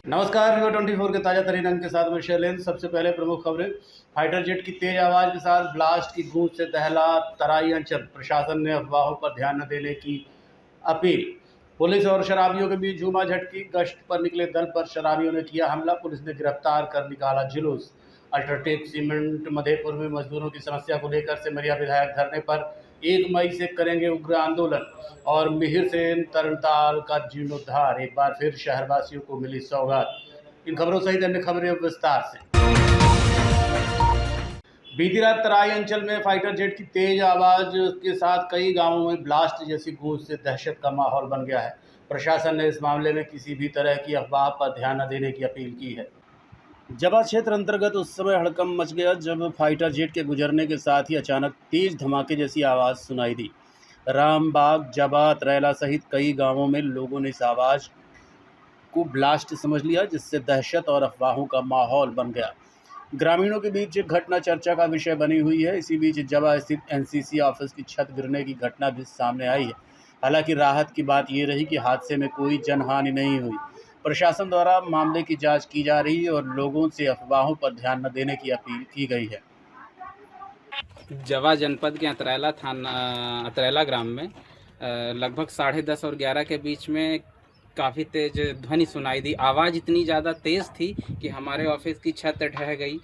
नमस्कार, रिवर 24 के ताज़ा तरीन अंक के साथ मैं शैलेंद्र। सबसे पहले प्रमुख खबरें। फाइटर जेट की तेज आवाज़ के साथ ब्लास्ट की गूंज से दहला तराई अंचल। प्रशासन ने अफवाहों पर ध्यान न देने की अपील। पुलिस और शराबियों के बीच झूमा झटकी। गश्त पर निकले दल पर शराबियों ने किया हमला। पुलिस ने गिरफ्तार कर निकाला जुलूस। अल्ट्राटेक सीमेंट मधेपुर में मजदूरों की समस्या को लेकर सिमरिया विधायक धरने पर। 1 मई से करेंगे उग्र आंदोलन। और मिहिर से तरनताल का जीर्णोद्धार। एक बार फिर शहरवासियों को मिली सौगात। इन खबरों सहित अन्य खबरें अब विस्तार से। बीती रात तराई अंचल में फाइटर जेट की तेज आवाज के साथ कई गांवों में ब्लास्ट जैसी गूंज से दहशत का माहौल बन गया है। प्रशासन ने इस मामले में किसी भी तरह की अफवाह पर ध्यान न देने की अपील की है। जबा क्षेत्र अंतर्गत उस समय हड़कंप मच गया जब फाइटर जेट के गुजरने के साथ ही अचानक तेज धमाके जैसी आवाज़ सुनाई दी। रामबाग, जबा, त्रैला सहित कई गांवों में लोगों ने इस आवाज़ को ब्लास्ट समझ लिया, जिससे दहशत और अफवाहों का माहौल बन गया। ग्रामीणों के बीच घटना चर्चा का विषय बनी हुई है। इसी बीच जबा स्थित एनसीसी ऑफिस की छत गिरने की घटना भी सामने आई है। हालांकि राहत की बात यह रही कि हादसे में कोई जनहानि नहीं हुई। प्रशासन द्वारा मामले की जांच की जा रही है और लोगों से अफवाहों पर ध्यान न देने की अपील की गई है। जवा जनपद के अतरैला ग्राम में लगभग 10:30 और 11 के बीच में काफ़ी तेज ध्वनि सुनाई दी। आवाज़ इतनी ज़्यादा तेज़ थी कि हमारे ऑफिस की छत ढह गई,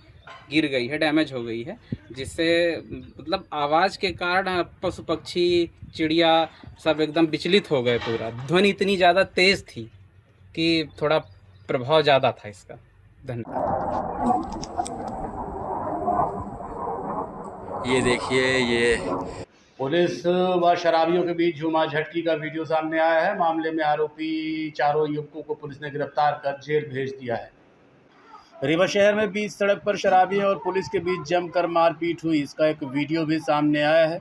गिर गई है, डैमेज हो गई है, जिससे मतलब आवाज़ के कारण पशु पक्षी, चिड़िया सब एकदम विचलित हो गए। पूरा ध्वनि इतनी ज़्यादा तेज़ थी कि थोड़ा प्रभाव ज़्यादा था इसका। धन्यवाद। ये देखिए, ये पुलिस व शराबियों के बीच झूमा झटकी का वीडियो सामने आया है। मामले में आरोपी चारों युवकों को पुलिस ने गिरफ्तार कर जेल भेज दिया है। रीवा शहर में बीच सड़क पर शराबियों और पुलिस के बीच जमकर मारपीट हुई। इसका एक वीडियो भी सामने आया है।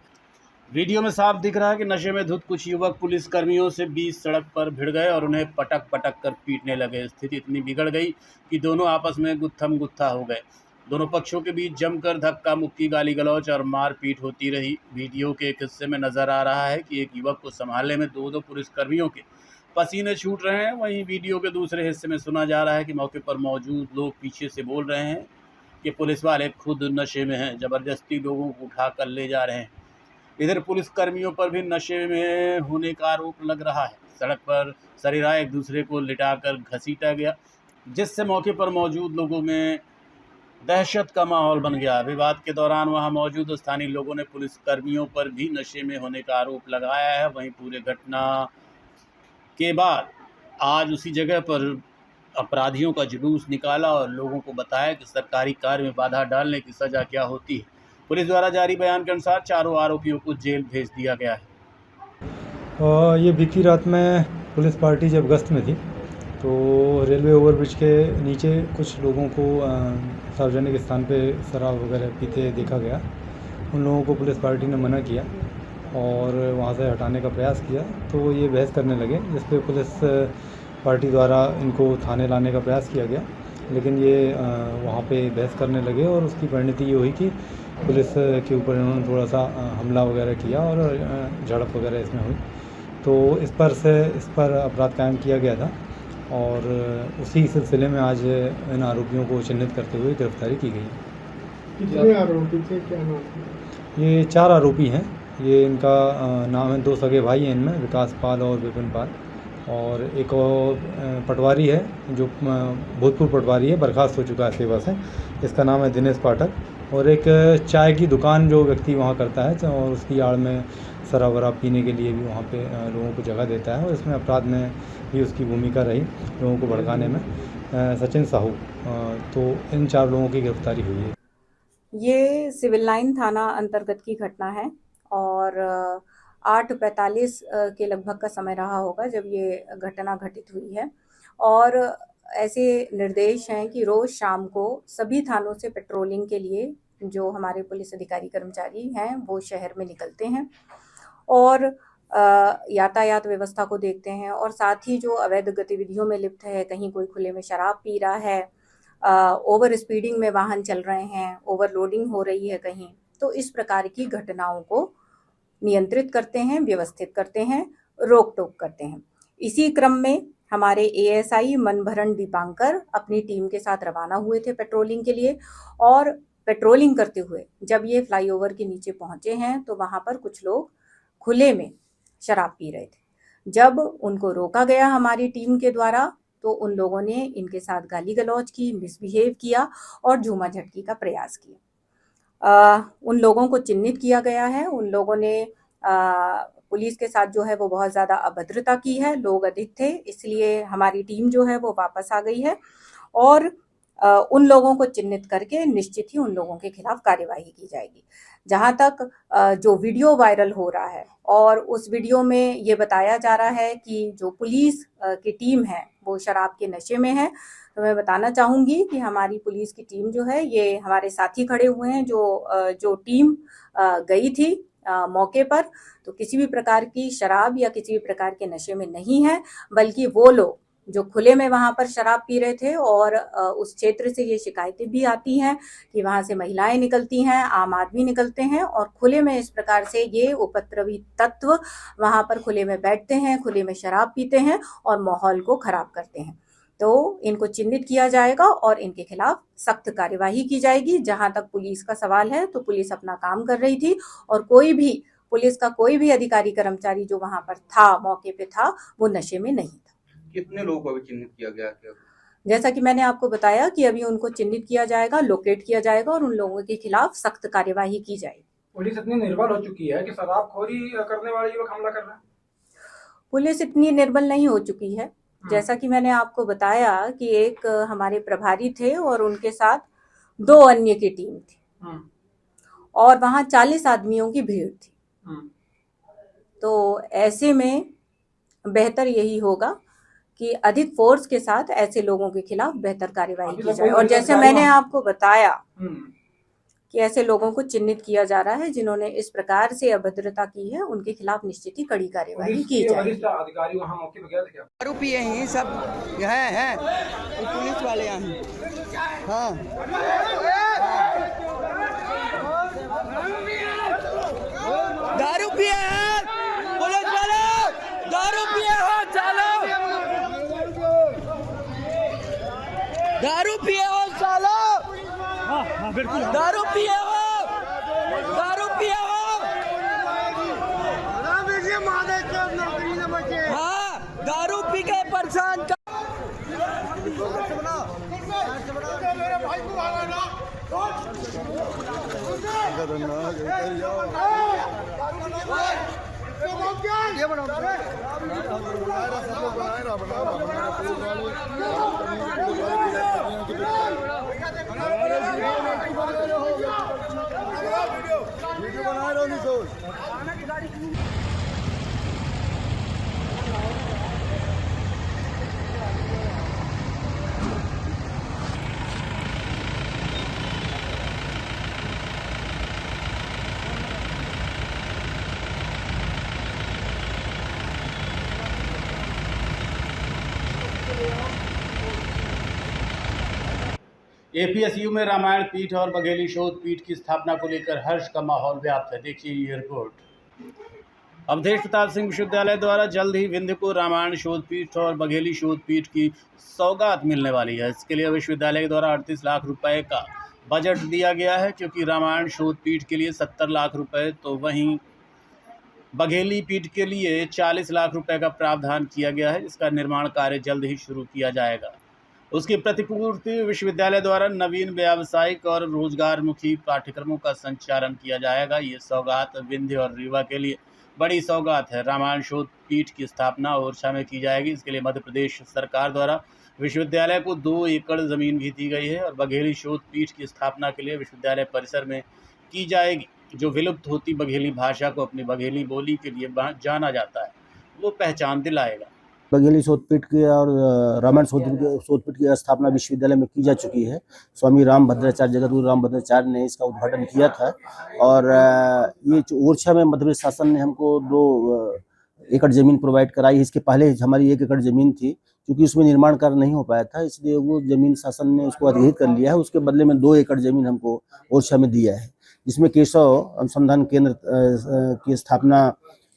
वीडियो में साफ दिख रहा है कि नशे में धुत कुछ युवक पुलिस कर्मियों से बीच सड़क पर भिड़ गए और उन्हें पटक पटक कर पीटने लगे। स्थिति इतनी बिगड़ गई कि दोनों आपस में गुत्थम गुत्था हो गए। दोनों पक्षों के बीच जमकर धक्का मुक्की, गाली गलौज और मारपीट होती रही। वीडियो के एक हिस्से में नजर आ रहा है कि एक युवक को संभालने में दो पुलिसकर्मियों के पसीने छूट रहे हैं। वहीं वीडियो के दूसरे हिस्से में सुना जा रहा है कि मौके पर मौजूद लोग पीछे से बोल रहे हैं कि पुलिस वाले खुद नशे में हैं, जबरदस्ती लोगों को उठाकर ले जा रहे हैं। इधर पुलिस कर्मियों पर भी नशे में होने का आरोप लग रहा है। सड़क पर सरेराह एक दूसरे को लिटाकर घसीटा गया, जिससे मौके पर मौजूद लोगों में दहशत का माहौल बन गया। विवाद के दौरान वहां मौजूद स्थानीय लोगों ने पुलिस कर्मियों पर भी नशे में होने का आरोप लगाया है। वहीं पूरे घटना के बाद आज उसी जगह पर अपराधियों का जुलूस निकाला और लोगों को बताया कि सरकारी कार्य में बाधा डालने की सज़ा क्या होती है। पुलिस द्वारा जारी बयान के अनुसार चारों आरोपियों को जेल भेज दिया गया है। ये बीती रात में पुलिस पार्टी जब गश्त में थी तो रेलवे ओवरब्रिज के नीचे कुछ लोगों को सार्वजनिक स्थान पे शराब वगैरह पीते देखा गया। उन लोगों को पुलिस पार्टी ने मना किया और वहाँ से हटाने का प्रयास किया, तो ये बहस करने लगे, जिस पे पुलिस पार्टी द्वारा इनको थाने लाने का प्रयास किया गया। लेकिन ये वहाँ पे बहस करने लगे और उसकी परिणति ये हुई कि पुलिस के ऊपर इन्होंने थोड़ा सा हमला वगैरह किया और झड़प वगैरह इसमें हुई। तो इस पर अपराध कायम किया गया था और उसी सिलसिले में आज इन आरोपियों को चिन्हित करते हुए गिरफ्तारी की गई। कितने आरोपी थे, क्या नाम? ये 4 आरोपी हैं। ये इनका नाम है, 2 सगे भाई हैं इनमें, विकास पाल और विपिन पाल। और एक और पटवारी है जो भूतपूर्व पटवारी है, बर्खास्त हो चुका है सेवा से, इसका नाम है दिनेश पाठक। और एक चाय की दुकान जो व्यक्ति वहाँ करता है और उसकी आड़ में शराब वराब पीने के लिए भी वहाँ पे लोगों को जगह देता है और इसमें अपराध में भी उसकी भूमिका रही लोगों को भड़काने में, सचिन साहू। तो इन 4 लोगों की गिरफ्तारी हुई है। ये सिविल लाइन थाना अंतर्गत की घटना है और 8:45 के लगभग का समय रहा होगा जब ये घटना घटित हुई है। और ऐसे निर्देश हैं कि रोज़ शाम को सभी थानों से पेट्रोलिंग के लिए जो हमारे पुलिस अधिकारी कर्मचारी हैं वो शहर में निकलते हैं और यातायात व्यवस्था को देखते हैं और साथ ही जो अवैध गतिविधियों में लिप्त है, कहीं कोई खुले में शराब पी रहा है, ओवर स्पीडिंग में वाहन चल रहे हैं, ओवरलोडिंग हो रही है कहीं, तो इस प्रकार की घटनाओं को नियंत्रित करते हैं, व्यवस्थित करते हैं, रोक टोक करते हैं। इसी क्रम में हमारे एएसआई मनभरण दीपांकर अपनी टीम के साथ रवाना हुए थे पेट्रोलिंग के लिए। और पेट्रोलिंग करते हुए जब ये फ्लाईओवर के नीचे पहुंचे हैं तो वहां पर कुछ लोग खुले में शराब पी रहे थे। जब उनको रोका गया हमारी टीम के द्वारा तो उन लोगों ने इनके साथ गाली गलौज की, मिसबिहेव किया और झूमा झटकी का प्रयास किया। उन लोगों को चिन्हित किया गया है। उन लोगों ने पुलिस के साथ जो है वो बहुत ज़्यादा अभद्रता की है। लोग अधिक थे, इसलिए हमारी टीम जो है वो वापस आ गई है और उन लोगों को चिन्हित करके निश्चित ही उन लोगों के खिलाफ कार्यवाही की जाएगी। जहां तक जो वीडियो वायरल हो रहा है और उस वीडियो में ये बताया जा रहा है कि जो पुलिस की टीम है वो शराब के नशे में है, तो मैं बताना चाहूँगी कि हमारी पुलिस की टीम जो है, ये हमारे साथी खड़े हुए हैं जो टीम गई थी मौके पर, तो किसी भी प्रकार की शराब या किसी भी प्रकार के नशे में नहीं है, बल्कि वो लोग जो खुले में वहां पर शराब पी रहे थे। और उस क्षेत्र से ये शिकायतें भी आती हैं कि वहां से महिलाएं निकलती हैं, आम आदमी निकलते हैं और खुले में इस प्रकार से ये उपद्रवी तत्व वहां पर खुले में बैठते हैं, खुले में शराब पीते हैं और माहौल को खराब करते हैं। तो इनको चिन्हित किया जाएगा और इनके खिलाफ सख्त कार्यवाही की जाएगी। जहां तक पुलिस का सवाल है तो पुलिस अपना काम कर रही थी और पुलिस का कोई भी अधिकारी कर्मचारी जो वहां पर था, मौके पे था, वो नशे में नहीं था। कितने लोगों को अभी चिन्हित किया गया है? जैसा कि मैंने आपको बताया कि अभी उनको चिन्हित किया जाएगा, लोकेट किया जाएगा और उन लोगों के खिलाफ सख्त कार्यवाही की जाएगी। पुलिस इतनी निर्बल हो चुकी है कि शराबखोरी करने वाले युवक हमला कर रहे हैं। पुलिस इतनी निर्बल नहीं हो चुकी है। जैसा कि मैंने आपको बताया कि एक हमारे प्रभारी थे और उनके साथ 2 अन्य की टीम थी और वहां 40 आदमियों की भीड़ थी। तो ऐसे में बेहतर यही होगा कि अधिक फोर्स के साथ ऐसे लोगों के खिलाफ बेहतर कार्यवाही की जाए। और जैसे मैंने आपको बताया कि ऐसे लोगों को चिन्हित किया जा रहा है जिन्होंने इस प्रकार से अभद्रता की है, उनके खिलाफ निश्चित ही कड़ी कार्यवाही की जाए। अधिकारी वहाँ मौके पर गए थे क्या? आरोपी यही सब हैं पुलिस वाले यहाँ। हाँ, दारू पिए हैं पुलिस वाले, दारू पिए हो चलो, दारू पिए हो चलो, दारू पिए हो, दारू पिए हो, हाँ, दारू पी के परेशान कर। एपीएसयू में रामायण पीठ और बघेली शोध पीठ की स्थापना को लेकर हर्ष का माहौल व्याप्त है। देखिए ये रिपोर्ट। अवधेश प्रताप सिंह विश्वविद्यालय द्वारा जल्द ही विंध्य को रामायण शोध पीठ और बघेली शोध पीठ की सौगात मिलने वाली है। इसके लिए विश्वविद्यालय के द्वारा 38 लाख रुपए का बजट दिया गया है, क्योंकि रामायण शोध पीठ के लिए 70 लाख रुपए तो वहीं बघेली पीठ के लिए 40 लाख रुपए का प्रावधान किया गया है, जिसका निर्माण कार्य जल्द ही शुरू किया जाएगा। उसकी प्रतिपूर्ति विश्वविद्यालय द्वारा नवीन व्यावसायिक और रोजगारमुखी पाठ्यक्रमों का संचालन किया जाएगा। ये सौगात विंध्य और रीवा के लिए बड़ी सौगात है। रामायण शोध पीठ की स्थापना ओरछा में की जाएगी। इसके लिए मध्य प्रदेश सरकार द्वारा विश्वविद्यालय को 2 एकड़ ज़मीन भी दी गई है और बघेली शोध पीठ की स्थापना के लिए विश्वविद्यालय परिसर में की जाएगी। जो विलुप्त होती बघेली भाषा को अपनी बघेली बोली के लिए जाना जाता है, वो पहचान दिलाएगा। बघेली शोधपीठ की और रामायण शोधपीठ की स्थापना विश्वविद्यालय में की जा चुकी है। स्वामी रामभद्राचार्य जगतगुरु रामभद्राचार्य ने इसका उद्घाटन किया था और ये ओरछा में मध्य प्रदेश शासन ने हमको 2 एकड़ ज़मीन प्रोवाइड कराई। इसके पहले हमारी 1 एकड़ ज़मीन थी, क्योंकि उसमें निर्माण कार्य नहीं हो पाया था, इसलिए वो ज़मीन शासन ने उसको अधिग्रहित कर लिया है। उसके बदले में 2 एकड़ ज़मीन हमको ओरछा में दिया है, जिसमें केशव अनुसंधान केंद्र की स्थापना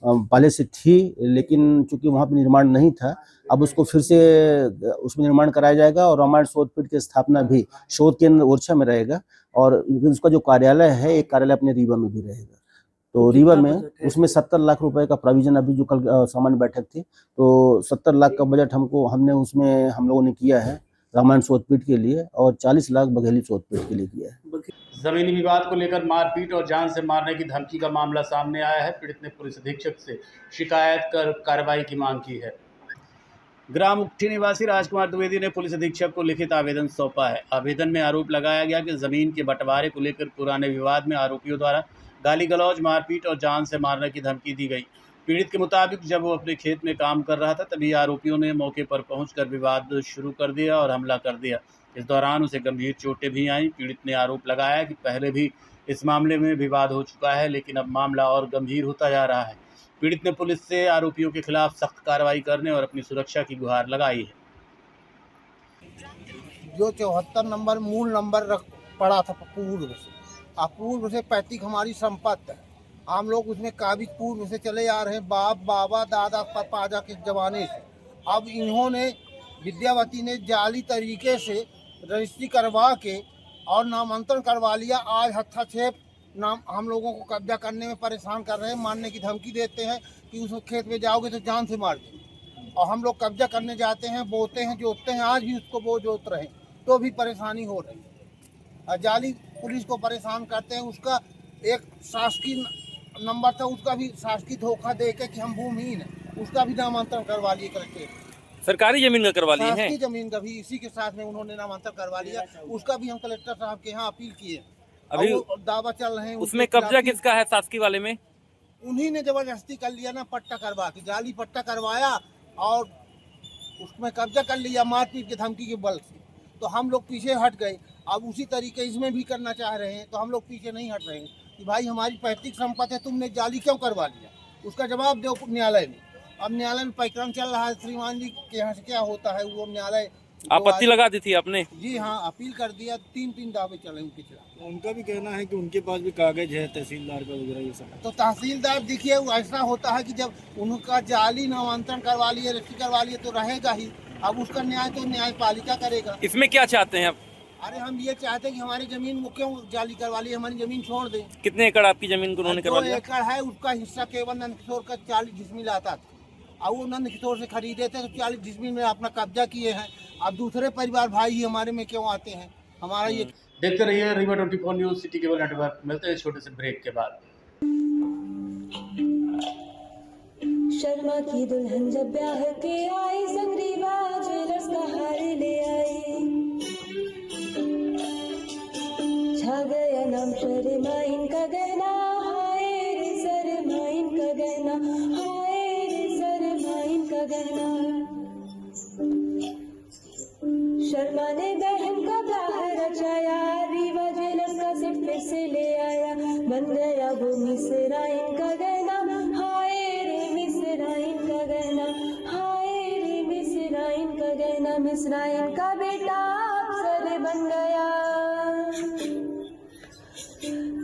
पहले से थी, लेकिन चूंकि वहाँ पे निर्माण नहीं था, अब उसको फिर से उसमें निर्माण कराया जाएगा और रामायण शोध पीठ की स्थापना भी शोध केंद्र ओरछा में रहेगा और उसका जो कार्यालय है, एक कार्यालय अपने रीवा में भी रहेगा। तो रीवा में उसमें 70 लाख रुपए का प्रोविजन, अभी जो कल सामान्य बैठक थी तो 70 लाख का बजट हमने उसमें हम लोगों ने किया है रामायण शोधपीठ के लिए और 40 लाख बघेली शोधपीठ के लिए किया है। जमीनी विवाद को लेकर मारपीट और जान से मारने की धमकी का मामला सामने आया है। पीड़ित ने पुलिस अधीक्षक से शिकायत कर कार्रवाई की मांग की है। ग्राम उक्ठी निवासी राजकुमार द्विवेदी ने पुलिस अधीक्षक को लिखित आवेदन सौंपा है। आवेदन में आरोप लगाया गया कि जमीन के बंटवारे को लेकर पुराने विवाद में आरोपियों द्वारा गाली गलौज, मारपीट और जान से मारने की धमकी दी गई। पीड़ित के मुताबिक जब वो अपने खेत में काम कर रहा था तभी आरोपियों ने मौके पर पहुंचकर विवाद शुरू कर दिया और हमला कर दिया। इस दौरान उसे गंभीर चोटें भी आईं। पीड़ित ने आरोप लगाया कि पहले भी इस मामले में विवाद हो चुका है, लेकिन अब मामला और गंभीर होता जा रहा है। पीड़ित ने पुलिस से आरोपियों के खिलाफ सख्त कार्रवाई करने और अपनी सुरक्षा की गुहार लगाई है। जो 74 नंबर मूल नंबर पड़ा था पूर्व से 35 हमारी संपत्ति है। हम लोग उसमें काबिज पूर्व से चले आ रहे हैं, बाप बाबा दादा पाजा के ज़माने से। अब इन्होंने विद्यावती ने जाली तरीके से रजिस्ट्री करवा के और नामांतरण करवा लिया। आज हस्तक्षेप नाम हम लोगों को कब्जा करने में परेशान कर रहे हैं, मारने की धमकी देते हैं कि उस खेत में जाओगे तो जान से मार देंगे। और हम लोग कब्जा करने जाते हैं, बोते हैं, जोतते हैं, आज भी उसको वो जोत रहे तो भी परेशानी हो रही है। जाली पुलिस को परेशान करते हैं। उसका एक शासकीय नंबर था, उसका भी शासकीय धोखा दे के कि हम भूमिहीन है, उसका भी नामांतरण करवा लिए करके। सरकारी जमीन का करवा लिए हैं, जमीन का भी इसी के साथ में उन्होंने नामांतरण करवा लिया। उसका भी हम कलेक्टर साहब के यहाँ अपील किए, अभी दावा चल रहे हैं। उसमें कब्जा किसका है? शासकीय वाले में उन्हीं ने जबरदस्ती कर लिया ना, पट्टा करवा के, जाली पट्टा करवाया और उसमें कब्जा कर लिया मारपीट की धमकी के बल से। तो हम लोग पीछे हट गए। अब उसी तरीके इसमें भी करना चाह रहे हैं, तो हम लोग पीछे नहीं हट रहे हैं कि भाई हमारी पैतृक संपत्ति है, तुमने जाली क्यों करवा लिया, उसका जवाब दो न्यायालय में। अब न्यायालय में प्रकरण चल रहा है, श्रीमान जी के यहाँ से क्या होता है वो न्यायालय। आपत्ति लगा दी थी आपने? जी हाँ, अपील कर दिया। 3 दावे चले उनके खिलाफ। उनका भी कहना है कि उनके पास भी कागज है तहसीलदार का वगैरह ये सब। तो तहसीलदार देखिए ऐसा होता है कि जब उनका जाली नामांतरण करवा लिए, रजिस्ट्री करवा लिए तो रहेगा ही। अब उसका न्याय तो न्यायपालिका करेगा। इसमें क्या चाहते हैं आप? अरे हम ये चाहते हैं कि हमारी जमीन वो क्यों जाली करवा ली, हमारी जमीन छोड़ दें। कितने एकड़ आपकी जमीन को उन्होंने करवा लिया? 2 एकड़ है, उसका हिस्सा केवल नंद किशोर का 40 डिसमिल आता था। अब वो नंद किशोर से खरीदे थे तो 40 डिसमिल में अपना कब्जा किए हैं। अब दूसरे परिवार भाई ही हमारे में क्यों आते हैं? हमारा ये देखते रहिए Rewa 24 news city cable network. मिलते हैं छोटे से ब्रेक के बाद। शर्मा की दुल्हन जब ब्याह के आई, संग रीवा ज्वेलर्स का हार ले आई। छा गया नाम शर्माइन का गहना, हाय रे शर्माइन का गहना, हाय रे शर्माइन का गहना। शर्मा ने बहन का ब्याह रचाया, रीवा ज्वेलर्स का सेट फिर से ले आया। बन गया वो मिसराइन का गहना, हाय रे मिसराइन का गहना, हाय रे मिसराइन का गहना। मिसराइन का बेटा अफसर बन गया,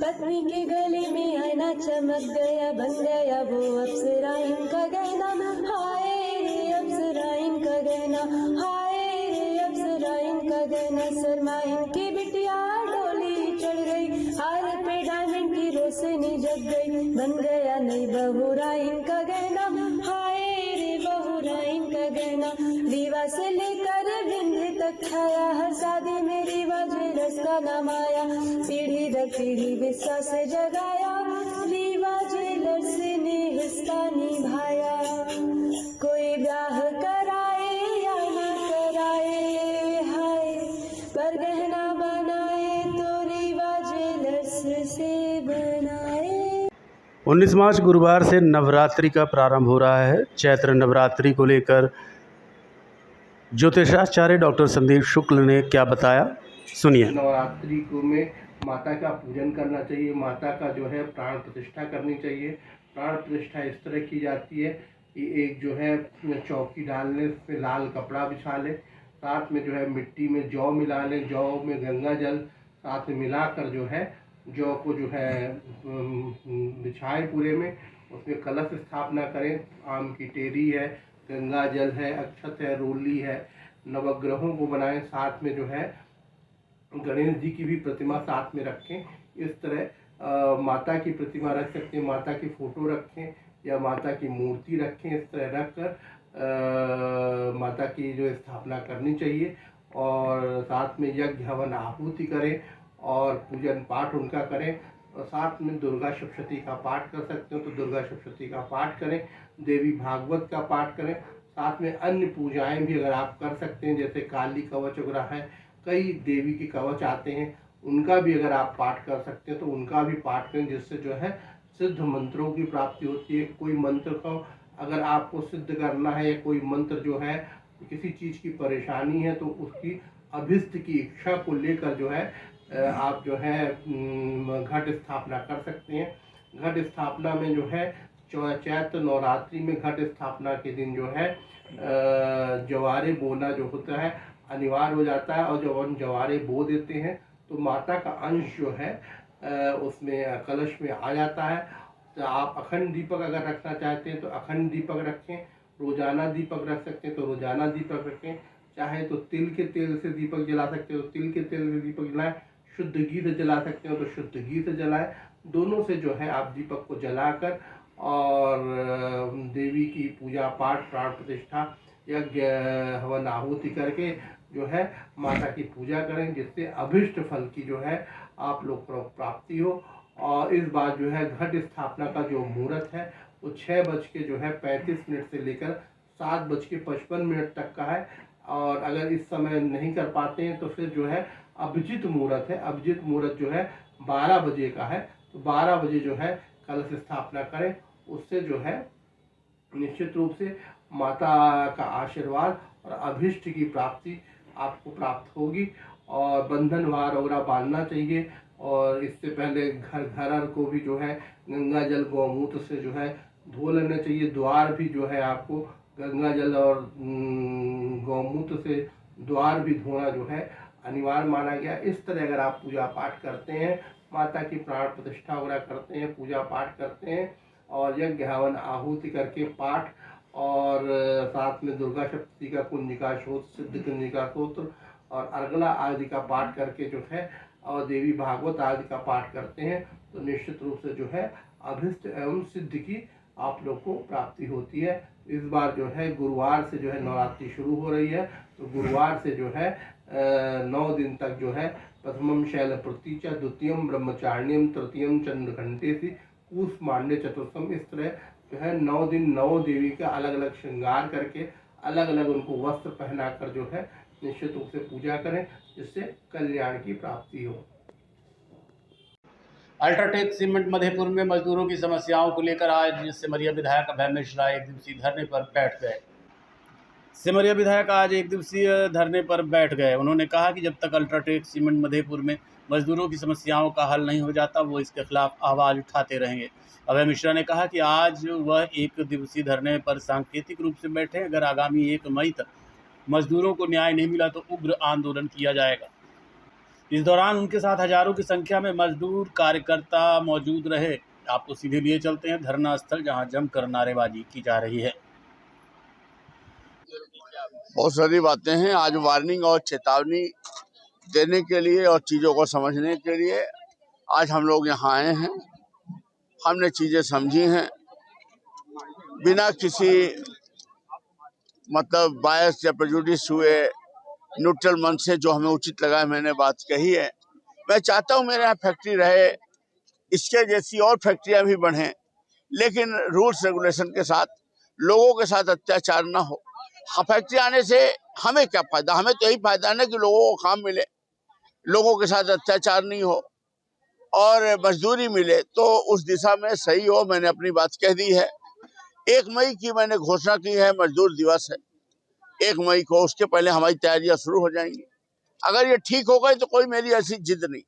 पत्नी के गले में आईना चमक गया। बन गया वो अफसराइन का गहना, हाय रे अफसराइन का गहना, हाय रे अफसराइन का गहना। शर्माइन की बिटिया डोली चढ़ गई, हार पे डायमंड की रोशनी जग गई। बन गया नई बहुराइन का गहना, हाय रे बहुराइन का गहना। रीवा से लेकर बिंद तक छाया, हर शादी में रीवा ज्वेलर्स का नाम आया। पीढ़ी दर पीढ़ी विश्वास से जगाया, रीवा ज्वेलर्स ने हिस्सा निभाया। कोई ब्याह कराए या ना कराए, हाय पर गहना बनाए तो रीवा ज्वेलर्स से बनाए। 19 मार्च गुरुवार से नवरात्रि का प्रारंभ हो रहा है। चैत्र नवरात्रि को लेकर ज्योतिषाचार्य डॉक्टर संदीप शुक्ल ने क्या बताया, सुनिए। नवरात्रि को में माता का पूजन करना चाहिए, माता का जो है प्राण प्रतिष्ठा करनी चाहिए। प्राण प्रतिष्ठा इस तरह की जाती है कि एक जो है चौकी डालने से लाल कपड़ा बिछा ले, साथ में जो है मिट्टी में जौ मिला लें, जौ में गंगा जल साथ में मिलाकर जो है जौ को जो है बिछाए पूरे में, उसमें कलश स्थापना करें। आम की टेरी है, गंगा जल है, अक्षत है, रोली है, नवग्रहों को बनाएं। साथ में जो है गणेश जी की भी प्रतिमा साथ में रखें। इस तरह माता की प्रतिमा रख सकते हैं, माता की फ़ोटो रखें या माता की मूर्ति रखें। इस तरह रख कर माता की जो स्थापना करनी चाहिए और साथ में यज्ञ हवन आहुति करें और पूजन पाठ उनका करें। और साथ में दुर्गा सप्तशती का पाठ कर सकते हो तो दुर्गा सप्तशती का पाठ करें, देवी भागवत का पाठ करें। साथ में अन्य पूजाएं भी अगर आप कर सकते हैं, जैसे काली कवच वगैरह है, कई देवी के कवच आते हैं, उनका भी अगर आप पाठ कर सकते हैं तो उनका भी पाठ करें, जिससे जो है सिद्ध मंत्रों की प्राप्ति होती है। कोई मंत्र को अगर आपको सिद्ध करना है या कोई मंत्र जो है किसी चीज़ की परेशानी है तो उसकी अभिष्ट की इच्छा को लेकर जो है आप जो है घट स्थापना कर सकते हैं। घट स्थापना में जो है चैत्र नवरात्रि में घट स्थापना के दिन जो है जवारे बोना जो होता है अनिवार्य हो जाता है। और जब हम जवारे बो देते हैं तो माता का अंश जो है उसमें कलश में आ जाता है। तो आप अखंड दीपक अगर रखना चाहते हैं तो अखंड दीपक रखें, रोजाना दीपक रख सकते हैं तो रोजाना दीपक रखें, चाहे तो तिल के तेल से दीपक जला सकते हो तो तिल के तेल से दीपक जलाएं, शुद्ध घी से जला सकते हो तो शुद्ध घी से जलाएं। दोनों से जो है आप दीपक को जलाकर और देवी की पूजा पाठ प्राण प्रतिष्ठा यज्ञ हवन आहुति करके जो है माता की पूजा करें, जिससे अभिष्ट फल की जो है आप लोग को प्राप्ति हो। और इस बार जो है घट स्थापना का जो मुहूर्त है वो 6:35 से लेकर 7:55 तक का है। और अगर इस समय नहीं कर पाते हैं तो फिर जो है अभिजित मुहूर्त है। अभिजित मुहूर्त जो है 12 बजे का है, तो 12 बजे जो है कलश स्थापना करें। उससे जो है निश्चित रूप से माता का आशीर्वाद और अभिष्ट की प्राप्ति आपको प्राप्त होगी। और बंधन वार वगैरह बांधना चाहिए और इससे पहले घर को भी जो है गंगा जल गौमूत्र से जो है धो लेना चाहिए। द्वार भी जो है आपको गंगा जल और गौमूत्र से द्वार भी धोना जो है अनिवार्य माना गया। इस तरह अगर आप पूजा पाठ करते हैं, माता की प्राण प्रतिष्ठा वगैरह करते हैं, पूजा पाठ करते हैं और यज्ञ हवन आहुति करके पाठ और साथ में दुर्गा सप्तशती का कुंजिका स्तोत्र, सिद्ध कुंजिका स्तोत्र और अर्गला आदि का पाठ करके जो है और देवी भागवत आदि का पाठ करते हैं तो निश्चित रूप से जो है अभिष्ट एवं सिद्ध की आप लोग को प्राप्ति होती है। इस बार जो है गुरुवार से जो है नवरात्रि शुरू हो रही है, तो गुरुवार से जो है 9 दिन तक जो है प्रथमम शैल प्रतीचा, द्वितीयम ब्रह्मचारिण्यम, तृतीयम चंद्रघंटेसी, कूष्मांडे चतुर्थम। इस तरह जो है 9 दिन 9 देवी का अलग अलग श्रृंगार करके अलग अलग उनको वस्त्र पहनाकर जो है निश्चित रूप से पूजा करें, जिससे कल्याण की प्राप्ति हो। अल्ट्राटेक सीमेंट मधेपुर में मजदूरों की समस्याओं को लेकर आज सिमरिया विधायक अभय मिश्रा एक दिवसीय धरने पर बैठ गए। सिमरिया विधायक आज एक दिवसीय धरने पर बैठ गए। उन्होंने कहा कि जब तक अल्ट्राटेक सीमेंट मधेपुर में मजदूरों की समस्याओं का हल नहीं हो जाता वो इसके खिलाफ आवाज़ उठाते रहेंगे। अभय मिश्रा ने कहा कि आज वह एक दिवसीय धरने पर सांकेतिक रूप से बैठे। अगर आगामी 1 मई तक मजदूरों को न्याय नहीं मिला तो उग्र आंदोलन किया जाएगा। इस दौरान उनके साथ हजारों की संख्या में मजदूर कार्यकर्ता मौजूद रहे। आपको सीधे लिए चलते हैं धरना स्थल, जहां जमकर नारेबाजी की जा रही है। बहुत सारी बातें हैं। आज वार्निंग और चेतावनी देने के लिए और चीज़ों को समझने के लिए आज हम लोग यहाँ आए हैं। हमने चीज़ें समझी हैं बिना किसी मतलब बायस या प्रेजुडिस हुए, न्यूट्रल मन से जो हमें उचित लगा मैंने बात कही है। मैं चाहता हूँ मेरे यहाँ फैक्ट्री रहे, इसके जैसी और फैक्ट्रियाँ भी बढ़ें, लेकिन रूल्स रेगुलेशन के साथ, लोगों के साथ अत्याचार ना हो। हाँ, फैक्ट्री आने से हमें क्या फायदा? हमें तो यही फायदा है ना कि लोगों को काम मिले, लोगों के साथ अत्याचार नहीं हो और मजदूरी मिले, तो उस दिशा में सही हो। मैंने अपनी बात कह दी है। 1 मई की मैंने घोषणा की है, मजदूर दिवस है 1 मई को। उसके पहले हमारी तैयारियां शुरू हो जाएंगी। अगर ये ठीक हो गए तो कोई मेरी ऐसी जिद नहीं,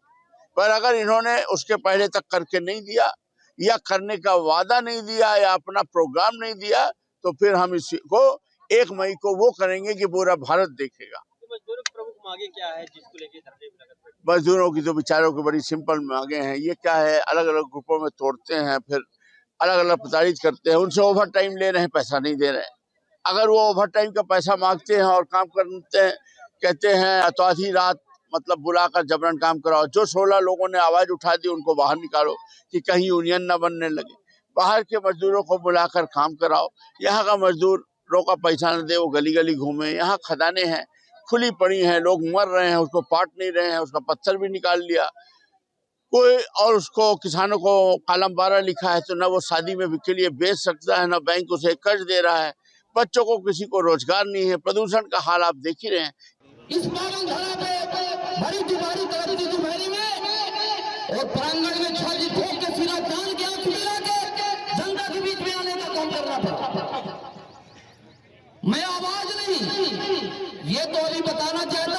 पर अगर इन्होंने उसके पहले तक करके नहीं दिया या करने का वादा नहीं दिया या अपना प्रोग्राम नहीं दिया तो फिर हम इसको 1 मई को वो करेंगे कि पूरा भारत देखेगा। मजदूरों की प्रमुख मांगे क्या है जिसको लेके धरने पे लगे? मजदूरों की तो बेचारों की बड़ी सिंपल मांगे हैं। ये क्या है, अलग अलग ग्रुपों में तोड़ते हैं, फिर अलग अलग प्रताड़ित करते हैं, उनसे ओवर टाइम ले रहे हैं, पैसा नहीं दे रहे हैं। अगर वो ओवर टाइम का पैसा मांगते हैं और काम करते हैं, कहते हैं तो आधी रात मतलब बुलाकर जबरन काम कराओ। जो 16 लोगों ने आवाज उठा दी उनको बाहर निकालो कि कहीं यूनियन न बनने लगे। बाहर के मजदूरों को बुलाकर काम कराओ। यहाँ का मजदूरों का पैसा न दे, वो गली गली घूमे। यहाँ खदानें हैं, खुली पड़ी हैं, लोग मर रहे हैं, उसको पाट नहीं रहे हैं, उसका पत्थर भी निकाल लिया कोई, और उसको किसानों को कॉलम 12 लिखा है तो न वो शादी में के लिए बेच सकता है, न बैंक उसे कर्ज दे रहा है। बच्चों को किसी को रोजगार नहीं है। प्रदूषण का हाल आप देख ही रहे हैं। इस पागलधारा पे भरी दुबारी तरक्की दोपहरी में और प्रांगण में छाजी ठोक के सिरा तान के आंख मिला के जनता के बीच में आने का काम करना पड़ा। मैं आवाज नहीं, ये तो अभी बताना चाहता